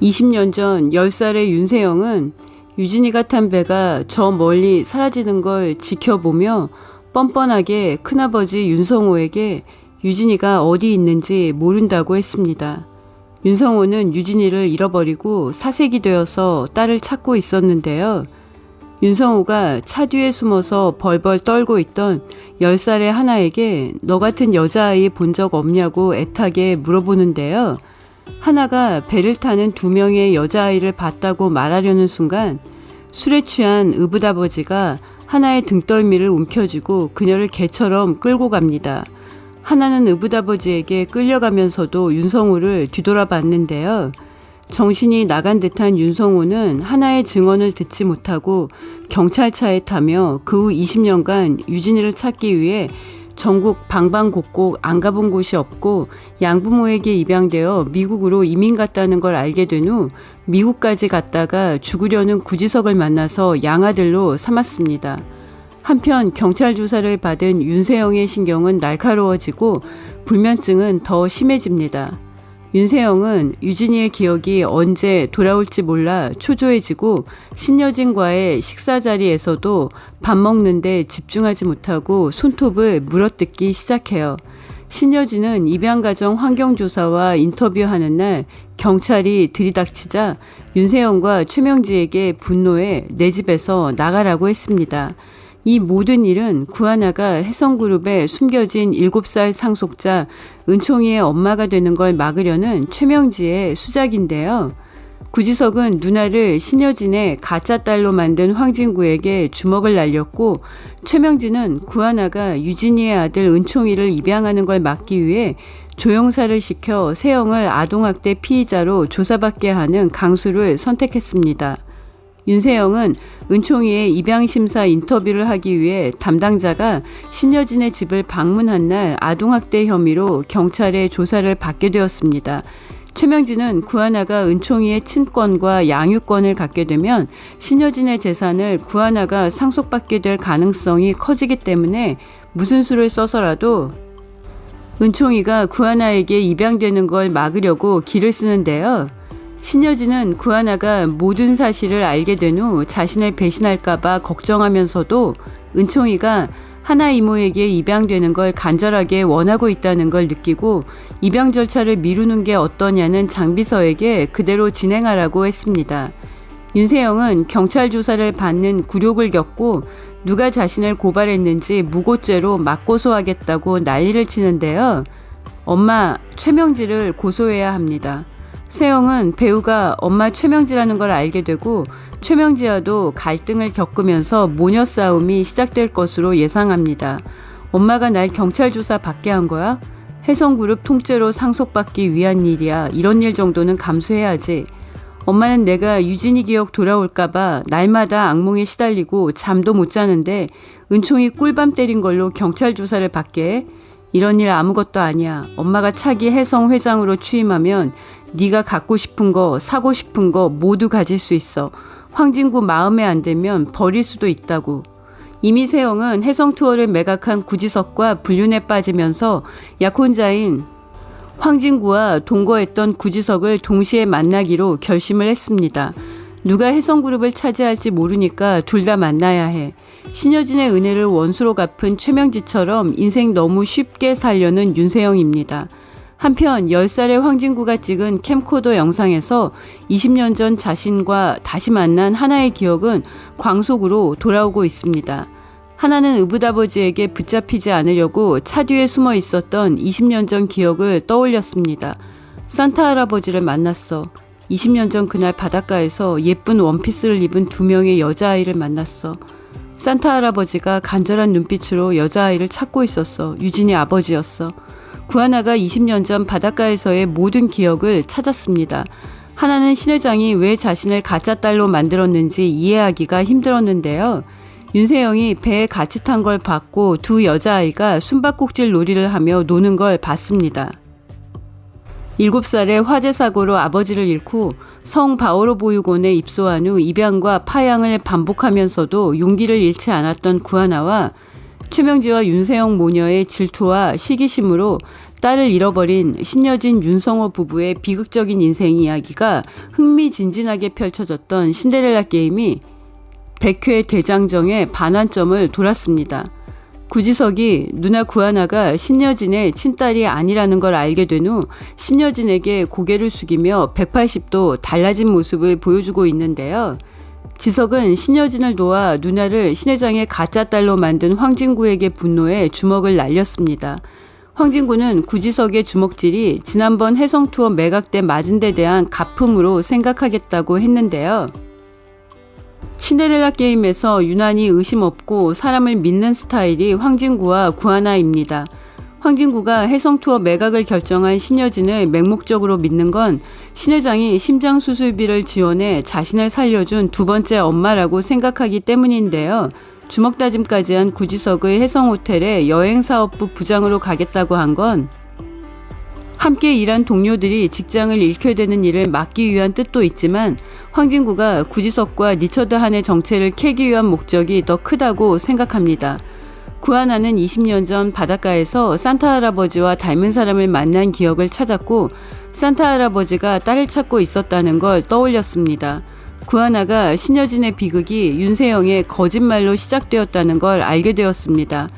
20년 전 10살의 윤세영은 유진이가 탄 배가 저 멀리 사라지는 걸 지켜보며 뻔뻔하게 큰아버지 윤성호에게 유진이가 어디 있는지 모른다고 했습니다. 윤성호는 유진이를 잃어버리고 사색이 되어서 딸을 찾고 있었는데요. 윤성호가 차 뒤에 숨어서 벌벌 떨고 있던 10살의 하나에게 너 같은 여자아이 본 적 없냐고 애타게 물어보는데요. 하나가 배를 타는 2명의 여자아이를 봤다고 말하려는 순간 술에 취한 의붓아버지가 하나의 등떨미를 움켜쥐고 그녀를 개처럼 끌고 갑니다. 하나는 의붓아버지에게 끌려가면서도 윤성호를 뒤돌아봤는데요. 정신이 나간 듯한 윤성호는 하나의 증언을 듣지 못하고 경찰차에 타며 그 후 20년간 유진이를 찾기 위해 전국 방방곡곡 안 가본 곳이 없고 양부모에게 입양되어 미국으로 이민 갔다는 걸 알게 된 후 미국까지 갔다가 죽으려는 구지석을 만나서 양아들로 삼았습니다. 한편 경찰 조사를 받은 윤세영의 신경은 날카로워지고 불면증은 더 심해집니다. 윤세영은 유진이의 기억이 언제 돌아올지 몰라 초조해지고 신여진과의 식사 자리에서도 밥 먹는데 집중하지 못하고 손톱을 물어뜯기 시작해요. 신여진은 입양가정 환경조사와 인터뷰하는 날 경찰이 들이닥치자 윤세영과 최명지에게 분노해 내 집에서 나가라고 했습니다. 이 모든 일은 구하나가 혜성그룹에 숨겨진 7살 상속자 은총이의 엄마가 되는 걸 막으려는 최명지의 수작인데요. 구지석은 누나를 신여진의 가짜 딸로 만든 황진구에게 주먹을 날렸고 최명지는 구하나가 유진이의 아들 은총이를 입양하는 걸 막기 위해 조영사를 시켜 세영을 아동학대 피의자로 조사받게 하는 강수를 선택했습니다. 윤세영은 은총이의 입양심사 인터뷰를 하기 위해 담당자가 신여진의 집을 방문한 날 아동학대 혐의로 경찰의 조사를 받게 되었습니다. 최명진은 구하나가 은총이의 친권과 양육권을 갖게 되면 신여진의 재산을 구하나가 상속받게 될 가능성이 커지기 때문에 무슨 수를 써서라도 은총이가 구하나에게 입양되는 걸 막으려고 길을 쓰는데요. 신여진은 구하나가 모든 사실을 알게 된 후 자신을 배신할까봐 걱정하면서도 은총이가 하나 이모에게 입양되는 걸 간절하게 원하고 있다는 걸 느끼고 입양 절차를 미루는 게 어떠냐는 장비서에게 그대로 진행하라고 했습니다. 윤세영은 경찰 조사를 받는 굴욕을 겪고 누가 자신을 고발했는지 무고죄로 맞고소하겠다고 난리를 치는데요. 엄마 최명지를 고소해야 합니다. 세영은 배우가 엄마 최명지라는 걸 알게 되고 최명지와도 갈등을 겪으면서 모녀 싸움이 시작될 것으로 예상합니다. 엄마가 날 경찰 조사 받게 한 거야? 혜성그룹 통째로 상속받기 위한 일이야. 이런 일 정도는 감수해야지. 엄마는 내가 유진이 기억 돌아올까봐 날마다 악몽에 시달리고 잠도 못 자는데 은총이 꿀밤 때린 걸로 경찰 조사를 받게 해? 이런 일 아무것도 아니야. 엄마가 차기 혜성 회장으로 취임하면 네가 갖고 싶은 거, 사고 싶은 거 모두 가질 수 있어. 황진구 마음에 안 들면 버릴 수도 있다고. 이미 세영은 혜성 투어를 매각한 구지석과 불륜에 빠지면서 약혼자인 황진구와 동거했던 구지석을 동시에 만나기로 결심을 했습니다. 누가 혜성그룹을 차지할지 모르니까 둘 다 만나야 해. 신여진의 은혜를 원수로 갚은 최명지처럼 인생 너무 쉽게 살려는 윤세영입니다. 한편 10살의 황진구가 찍은 캠코더 영상에서 20년 전 자신과 다시 만난 하나의 기억은 광속으로 돌아오고 있습니다. 하나는 의붓아버지에게 붙잡히지 않으려고 차 뒤에 숨어 있었던 20년 전 기억을 떠올렸습니다. 산타 할아버지를 만났어. 20년 전 그날 바닷가에서 예쁜 원피스를 입은 2명의 여자아이를 만났어. 산타 할아버지가 간절한 눈빛으로 여자아이를 찾고 있었어. 유진이 아버지였어. 구하나가 20년 전 바닷가에서의 모든 기억을 찾았습니다. 하나는 신 회장이 왜 자신을 가짜 딸로 만들었는지 이해하기가 힘들었는데요. 윤세영이 배에 같이 탄 걸 봤고 2 여자아이가 숨바꼭질 놀이를 하며 노는 걸 봤습니다. 7살의 화재 사고로 아버지를 잃고 성 바오로 보육원에 입소한 후 입양과 파양을 반복하면서도 용기를 잃지 않았던 구하나와 최명지와 윤세영 모녀의 질투와 시기심으로 딸을 잃어버린 신여진 윤성호 부부의 비극적인 인생 이야기가 흥미진진하게 펼쳐졌던 신데렐라 게임이 100회 대장정의 반환점을 돌았습니다. 구지석이 누나 구하나가 신여진의 친딸이 아니라는 걸 알게 된 후 신여진에게 고개를 숙이며 180도 달라진 모습을 보여주고 있는데요. 지석은 신여진을 도와 누나를 신 회장의 가짜 딸로 만든 황진구에게 분노해 주먹을 날렸습니다. 황진구는 구지석의 주먹질이 지난번 해성투어 매각 때 맞은 데 대한 가품으로 생각하겠다고 했는데요. 신데렐라 게임에서 유난히 의심 없고 사람을 믿는 스타일이 황진구와 구하나입니다. 황진구가 해성투어 매각을 결정한 신여진을 맹목적으로 믿는 건 신 회장이 심장수술비를 지원해 자신을 살려준 두 번째 엄마라고 생각하기 때문인데요. 주먹다짐까지 한 구지석의 해성호텔에 여행사업부 부장으로 가겠다고 한 건 함께 일한 동료들이 직장을 잃게 되는 일을 막기 위한 뜻도 있지만 황진구가 구지석과 리처드 한의 정체를 캐기 위한 목적이 더 크다고 생각합니다. 구하나는 20년 전 바닷가에서 산타 할아버지와 닮은 사람을 만난 기억을 찾았고 산타 할아버지가 딸을 찾고 있었다는 걸 떠올렸습니다. 구하나가 신여진의 비극이 윤세영의 거짓말로 시작되었다는 걸 알게 되었습니다.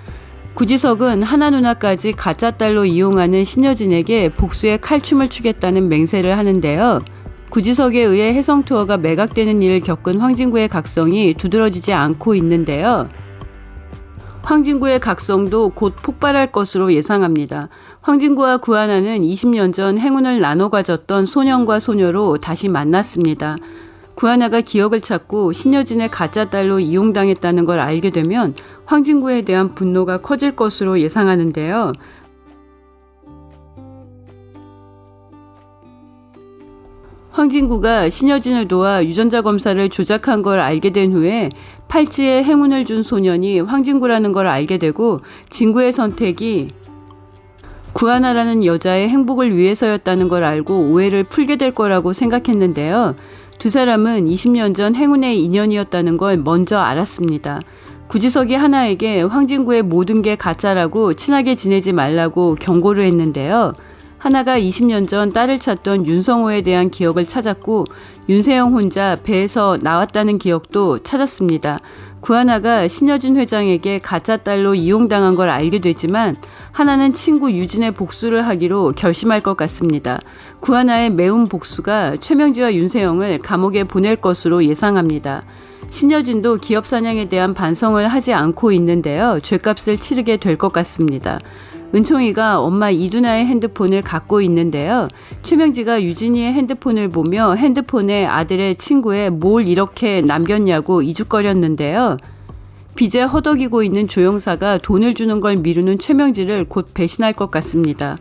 구지석은 하나 누나까지 가짜 딸로 이용하는 신여진에게 복수의 칼춤을 추겠다는 맹세를 하는데요. 구지석에 의해 해성투어가 매각되는 일을 겪은 황진구의 각성이 두드러지지 않고 있는데요. 황진구의 각성도 곧 폭발할 것으로 예상합니다. 황진구와 구하나는 20년 전 행운을 나눠 가졌던 소년과 소녀로 다시 만났습니다. 구하나가 기억을 찾고 신여진의 가짜 딸로 이용당했다는 걸 알게 되면 황진구에 대한 분노가 커질 것으로 예상하는데요. 황진구가 신여진을 도와 유전자 검사를 조작한 걸 알게 된 후에 팔찌에 행운을 준 소년이 황진구라는 걸 알게 되고 진구의 선택이 구하나라는 여자의 행복을 위해서였다는 걸 알고 오해를 풀게 될 거라고 생각했는데요. 두 사람은 20년 전 행운의 인연이었다는 걸 먼저 알았습니다. 구지석이 하나에게 황진구의 모든 게 가짜라고 친하게 지내지 말라고 경고를 했는데요. 하나가 20년 전 딸을 찾던 윤성호에 대한 기억을 찾았고 윤세영 혼자 배에서 나왔다는 기억도 찾았습니다. 구하나가 신여진 회장에게 가짜 딸로 이용당한 걸 알게 되지만 하나는 친구 유진의 복수를 하기로 결심할 것 같습니다. 구하나의 매운 복수가 최명지와 윤세영을 감옥에 보낼 것으로 예상합니다. 신여진도 기업 사냥에 대한 반성을 하지 않고 있는데요. 죗값을 치르게 될 것 같습니다. 은총이가 엄마 이두나의 핸드폰을 갖고 있는데요. 최명지가 유진이의 핸드폰을 보며 핸드폰에 아들의 친구에 뭘 이렇게 남겼냐고 이죽거렸는데요. 빚에 허덕이고 있는 조영사가 돈을 주는 걸 미루는 최명지를 곧 배신할 것 같습니다.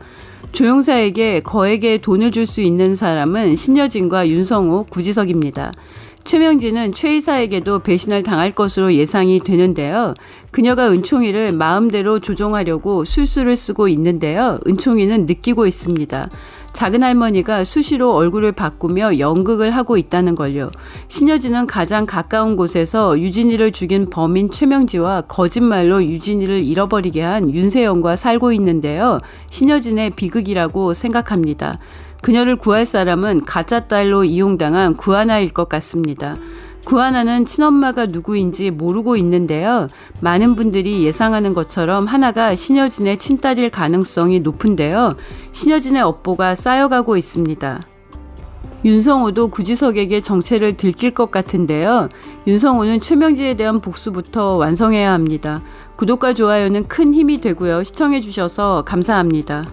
조영사에게 거액의 돈을 줄 수 있는 사람은 신여진과 윤성호, 구지석입니다. 최명진은 최 이사에게도 배신을 당할 것으로 예상이 되는데요. 그녀가 은총이를 마음대로 조종하려고 술수를 쓰고 있는데요. 은총이는 느끼고 있습니다. 작은할머니가 수시로 얼굴을 바꾸며 연극을 하고 있다는 걸요. 신여진은 가장 가까운 곳에서 유진이를 죽인 범인 최명지와 거짓말로 유진이를 잃어버리게 한 윤세영과 살고 있는데요. 신여진의 비극이라고 생각합니다. 그녀를 구할 사람은 가짜 딸로 이용당한 구하나일 것 같습니다. 구하나는 친엄마가 누구인지 모르고 있는데요. 많은 분들이 예상하는 것처럼 하나가 신여진의 친딸일 가능성이 높은데요. 신여진의 업보가 쌓여가고 있습니다. 윤성호도 구지석에게 정체를 들킬 것 같은데요. 윤성호는 최명지에 대한 복수부터 완성해야 합니다. 구독과 좋아요는 큰 힘이 되고요. 시청해주셔서 감사합니다.